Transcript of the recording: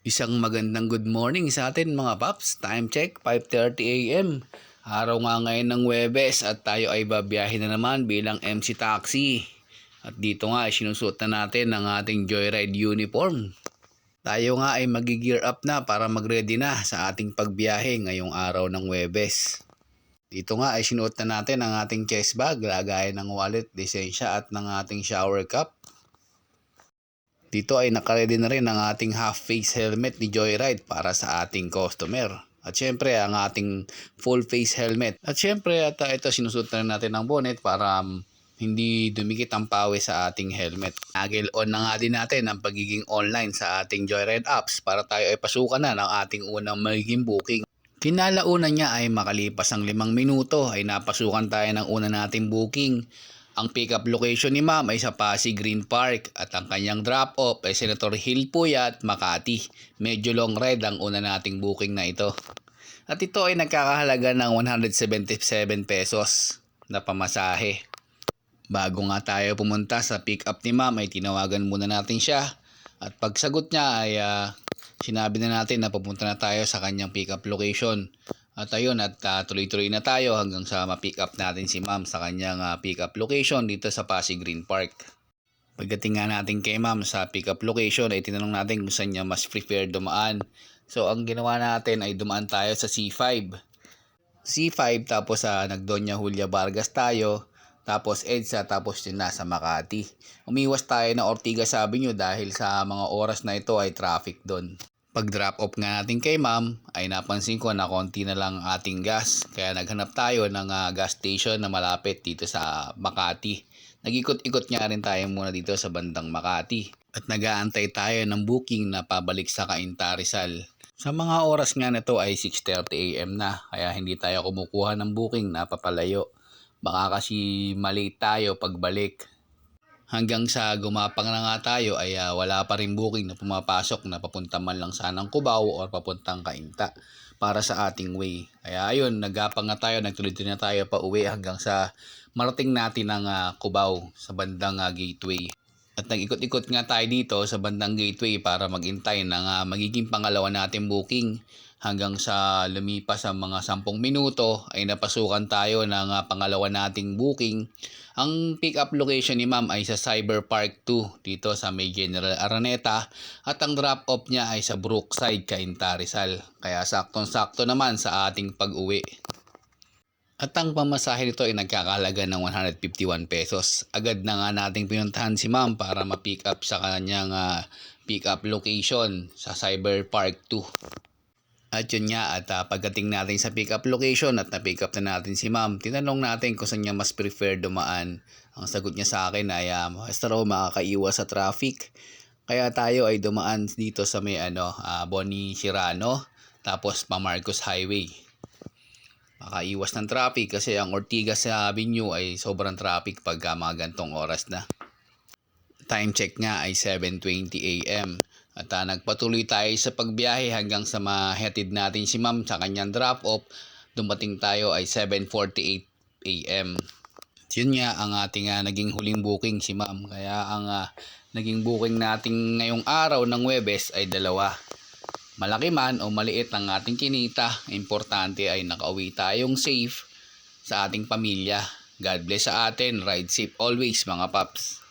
Isang magandang good morning sa atin mga paps. Time check, 5:30 AM. Araw nga ngayon ng Huwebes at tayo ay babiyahin na naman bilang MC Taxi. At dito nga ay sinusuot na natin ang ating Joyride uniform. Tayo nga ay mag-gear up na para mag-ready na sa ating pagbiyahe ngayong araw ng Huwebes. Dito nga ay sinuot na natin ang ating chest bag, lagayan ng wallet, lisensya at ng ating shower cup. Dito ay nakaredy na rin ang ating half-face helmet ni Joyride para sa ating customer. At syempre ang ating full-face helmet. At syempre ito sinusuot na natin ang bonnet para hindi dumikit ang pawis sa ating helmet. Nagil on na nga din natin ang pagiging online sa ating Joyride apps para tayo ay pasukan na ng ating unang magiging booking. Kinalaunan niya ay makalipas ang 5 minuto ay napasukan tayo ng una nating booking. Ang pick-up location ni Ma'am ay sa Pasig Green Park at ang kanyang drop-off ay Senator Hill Puyat, Makati. Medyo long ride ang una nating booking na ito. At ito ay nagkakahalaga ng 177 pesos na pamasahe. Bago nga tayo pumunta sa pick-up ni Ma'am ay tinawagan muna natin siya. At pagsagot niya ay sinabi na natin na pupunta na tayo sa kanyang pick-up location. At ayun, tuloy-tuloy na tayo hanggang sa ma-pick up natin si Ma'am sa kanyang pick up location dito sa Pasig Green Park. Pagdating nga natin kay Ma'am sa pick up location ay tinanong natin kung saan niya mas prefer dumaan. So ang ginawa natin ay dumaan tayo sa C5. C5 tapos nag-Doña Julia Vargas tayo. Tapos EDSA tapos yun na sa Makati. Umiwas tayo na Ortigas Avenue dahil sa mga oras na ito ay traffic doon. Pag drop off nga natin kay Ma'am ay napansin ko na konti na lang ating gas. Kaya naghanap tayo ng gas station na malapit dito sa Makati. Nag-ikot-ikot nga rin tayo muna dito sa bandang Makati. At nag-aantay tayo ng booking na pabalik sa Cainta Rizal. Sa mga oras nga na ito ay 6:30 AM na. Kaya hindi tayo kumukuha ng booking na papalayo. Baka kasi mali tayo pagbalik. Hanggang sa gumapang na nga tayo ay wala pa rin booking na pumapasok na papunta man lang sanang Cubao o papuntang Cainta para sa ating way. Kaya ayun, nagapang na tayo, nagtuloy-tuloy na tayo pa uwi hanggang sa marating natin ang Cubao sa bandang gateway. At nag-ikot-ikot nga tayo dito sa bandang gateway para maghintay ng magiging pangalawa natin booking. Hanggang sa lumipas ang mga 10 minuto ay napasukan tayo ng pangalawa nating booking. Ang pick-up location ni Ma'am ay sa Cyber Park 2 dito sa may General Araneta at ang drop-off niya ay sa Brookside, Cainta Rizal. Kaya saktong-sakto naman sa ating pag-uwi. At ang pamasahe nito ay nagkakahalaga ng 151 pesos. Agad na nga nating pinuntahan si Ma'am para ma-pick up sa kanyang pick-up location sa Cyber Park 2. At yun nga, pagdating natin sa pick-up location at na-pick up na natin si Ma'am, tinanong natin kung saan niya mas prefer dumaan. Ang sagot niya sa akin ay basta raw makakaiwas sa traffic. Kaya tayo ay dumaan dito sa may Boni Cirano, tapos pa Marcos Highway. Makaiwas ng traffic kasi ang Ortigas Avenue ay sobrang traffic pag mga gantong oras na. Time check nga ay 7:20 AM. At nagpatuloy tayo sa pagbiyahe hanggang sa mahatid natin si Ma'am sa kanyang drop-off. Dumating tayo ay 7:48 AM. At yun nga ang ating naging huling booking si Ma'am. Kaya ang naging booking natin ngayong araw ng Huwebes ay 2. Malaki man o maliit ang ating kinita, importante ay nakauwi tayong safe sa ating pamilya. God bless sa atin. Ride safe always mga paps.